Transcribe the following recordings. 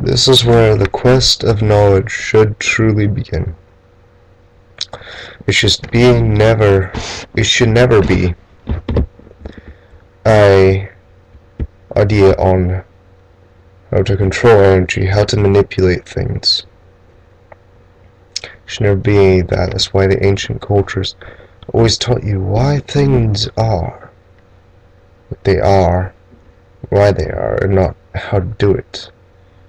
This is where the quest of knowledge should truly begin. It should never be an idea on how to control energy, how to manipulate things. It should never be that. That's why the ancient cultures always taught you why things are what they are, why they are, and not how to do it.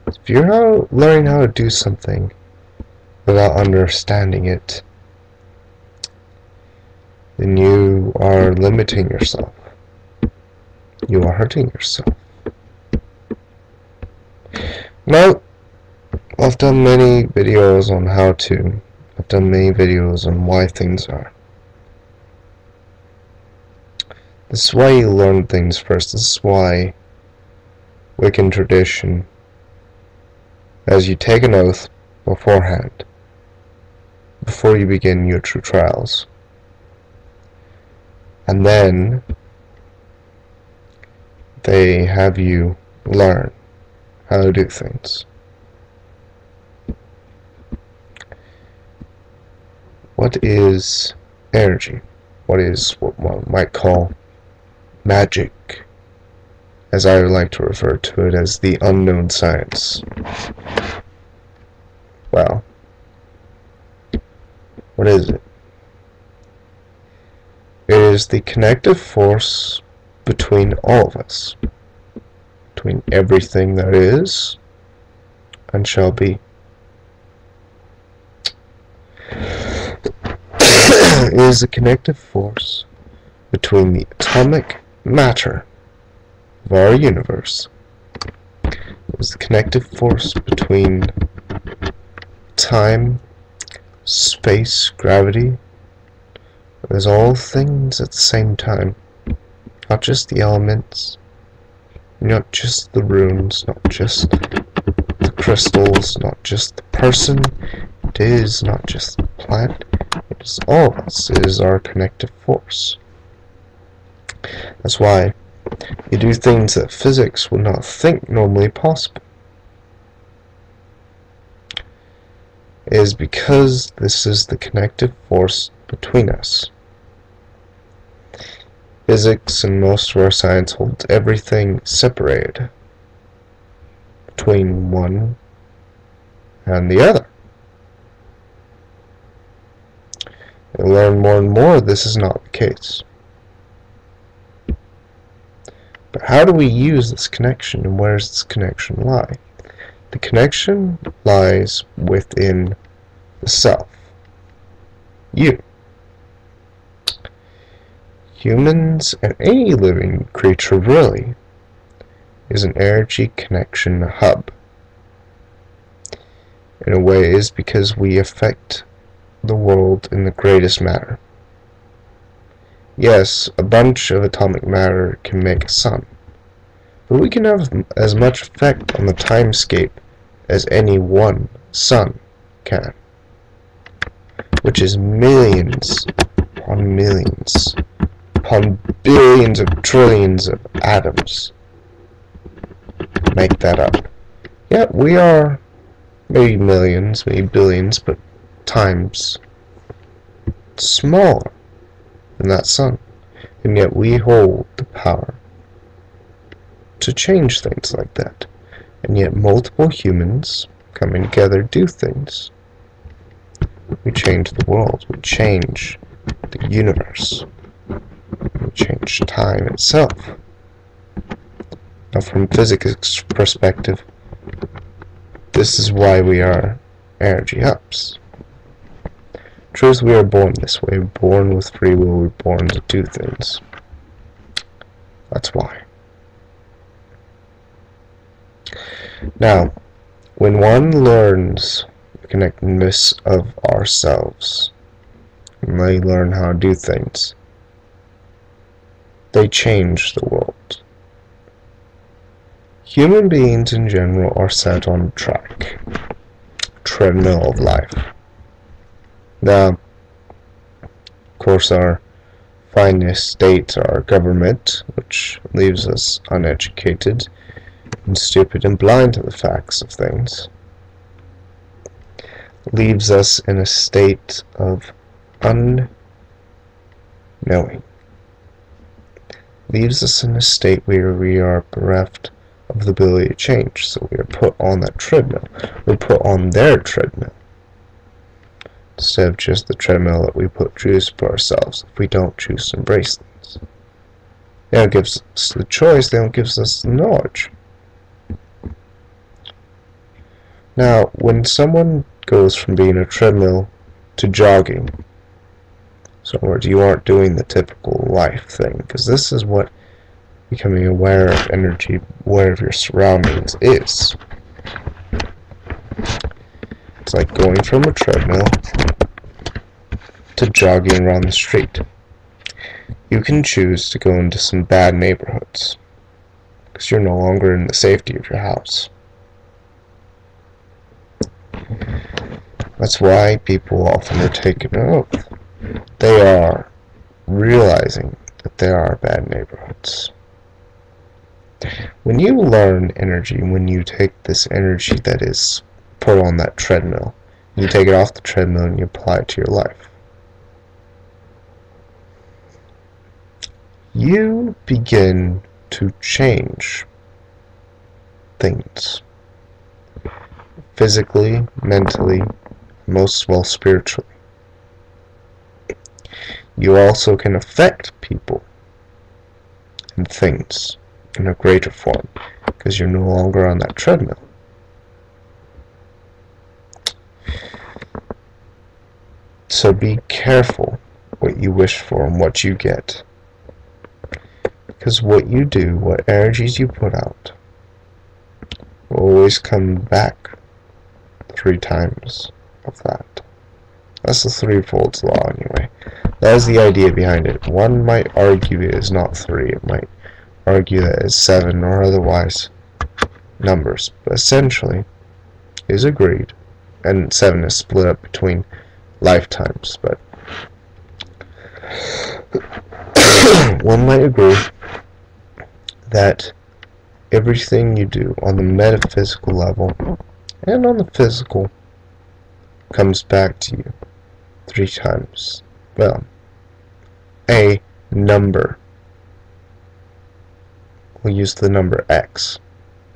If you're learning how to do something without understanding it, then you are limiting yourself. You are hurting yourself. Now, I've done many videos on how to. I've done many videos on why things are. This is why you learn things first. This is why Wiccan tradition, as you take an oath beforehand, before you begin your true trials. And then they have you learn how to do things. What is energy? What is what one might call magic, as I would like to refer to it as the unknown science? Well, what is it? It is the connective force between all of us, between everything that is and shall be. It is the connective force between the atomic matter of our universe. It is the connective force between time, space, gravity. There's all things at the same time, not just the elements, not just the runes, not just the crystals, not just the person. It is not just the planet. It is all of us. It is our connective force. That's why you do things that physics would not think normally possible. It is because this is the connective force between us. Physics and most of our science holds everything separated between one and the other. You learn more and more this is not the case. But how do we use this connection, and where does this connection lie? The connection lies within the self. You. Humans, and any living creature really, is an energy connection hub. In a way, it is because we affect the world in the greatest manner. Yes, a bunch of atomic matter can make a sun, but we can have as much effect on the timescape as any one sun can, which is millions upon millions upon billions of trillions of atoms. Make that up. Yeah, we are maybe millions, maybe billions, but times smaller than that sun. And yet we hold the power to change things like that. And yet multiple humans coming together do things. We change the world. We change the universe. We change time itself. Now, from physics perspective, this is why we are energy hubs. Truth, we are born this way. We're born with free will. We're born to do things. That's why. Now, when one learns the connectedness of ourselves, and they learn how to do things, they change the world. Human beings in general are set on a track, treadmill of life. Now, of course, our finest state, our government, which leaves us uneducated, and stupid and blind to the facts of things, leaves us in a state of unknowing. Leaves us in a state where we are bereft of the ability to change. So we are put on that treadmill. We're put on their treadmill, instead of just the treadmill that we choose for ourselves if we don't choose to embrace things. They don't give us the choice, they don't give us the knowledge. Now, when someone goes from being a treadmill to jogging, so in other words, you aren't doing the typical life thing, because this is what becoming aware of energy, aware of your surroundings is. It's like going from a treadmill to jogging around the street. You can choose to go into some bad neighborhoods, because you're no longer in the safety of your house. That's why people often are taking an oath. They are realizing that there are bad neighborhoods. When you learn energy, when you take this energy that is put on that treadmill, you take it off the treadmill and you apply it to your life, you begin to change things. Physically, mentally, most of all spiritually. You also can affect people and things in a greater form, because you're no longer on that treadmill. So be careful what you wish for and what you get, because what you do, what energies you put out, will always come back 3 times of that. That's the threefold law anyway. That is the idea behind it. One might argue it is not 3, it might argue that it's 7 or otherwise numbers, but essentially it is agreed, and 7 is split up between lifetimes, but one might agree that everything you do on the metaphysical level and on the physical comes back to you 3 times. Well, a number, we'll use the number X,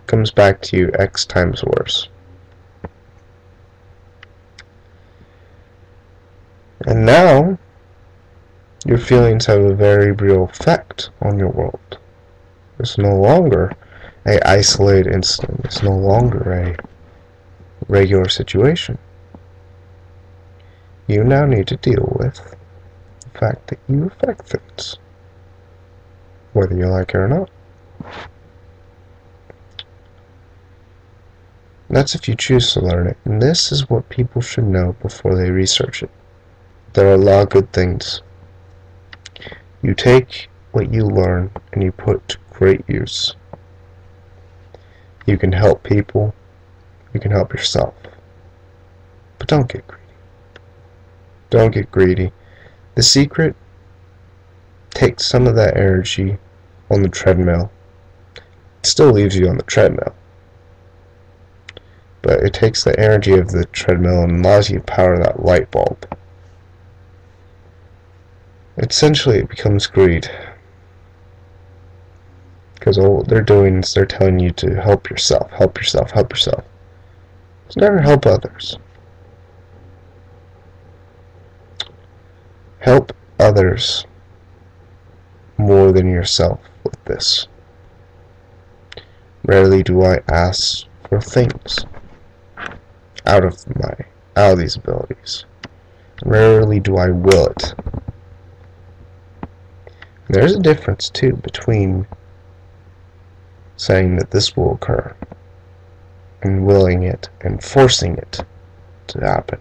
comes back to you X times worse. And now, your feelings have a very real effect on your world. It's no longer an isolated incident. It's no longer a regular situation. You now need to deal with the fact that you affect things, whether you like it or not. That's if you choose to learn it, and this is what people should know before they research it. There are a lot of good things. You take what you learn and you put to great use. You can help people, you can help yourself, but don't get greedy. Don't get greedy. The secret: take some of that energy on the treadmill. It still leaves you on the treadmill, but it takes the energy of the treadmill and allows you to power that light bulb. Essentially, it becomes greed, because all they're doing is they're telling you to help yourself, help yourself, help yourself. It's never help others. Help others more than yourself with this. Rarely do I ask for things out of these abilities. Rarely do I will it. There's a difference too between saying that this will occur and willing it and forcing it to happen.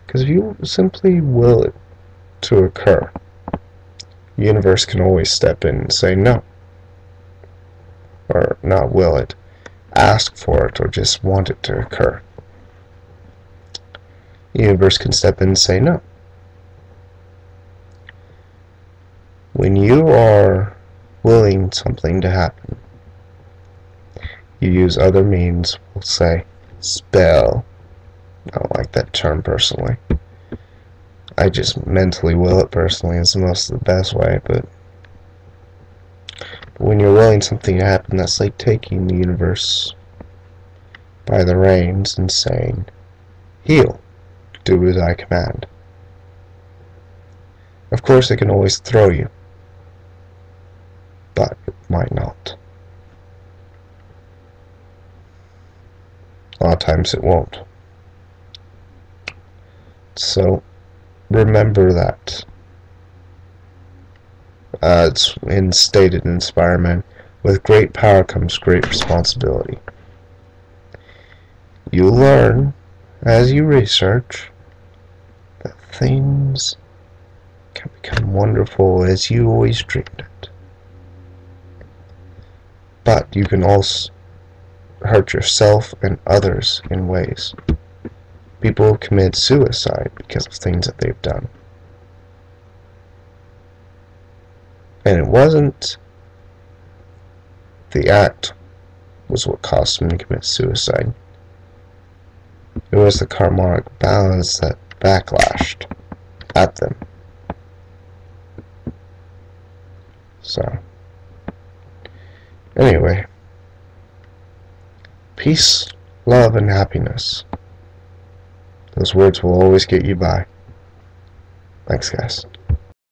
Because if you simply will it to occur, the universe can always step in and say no. Or not will it, ask for it, or just want it to occur. The universe can step in and say no. When you are willing something to happen, You use other means, we'll say spell. I don't like that term personally. I just mentally will it personally. It's most of the best way, but when you're willing something to happen, that's like taking the universe by the reins and saying, heal, do as I command. Of course, it can always throw you, but it might not. A lot of times it won't. So, remember that. It's stated in Spider-Man, with great power comes great responsibility. You learn, as you research, that things can become wonderful as you always dreamed it. But you can also hurt yourself and others in ways. People commit suicide because of things that they've done. And it wasn't the act was what caused them to commit suicide. It was the karmic balance that backlashed at them. So, anyway, peace, love, and happiness. Those words will always get you by. Thanks, guys.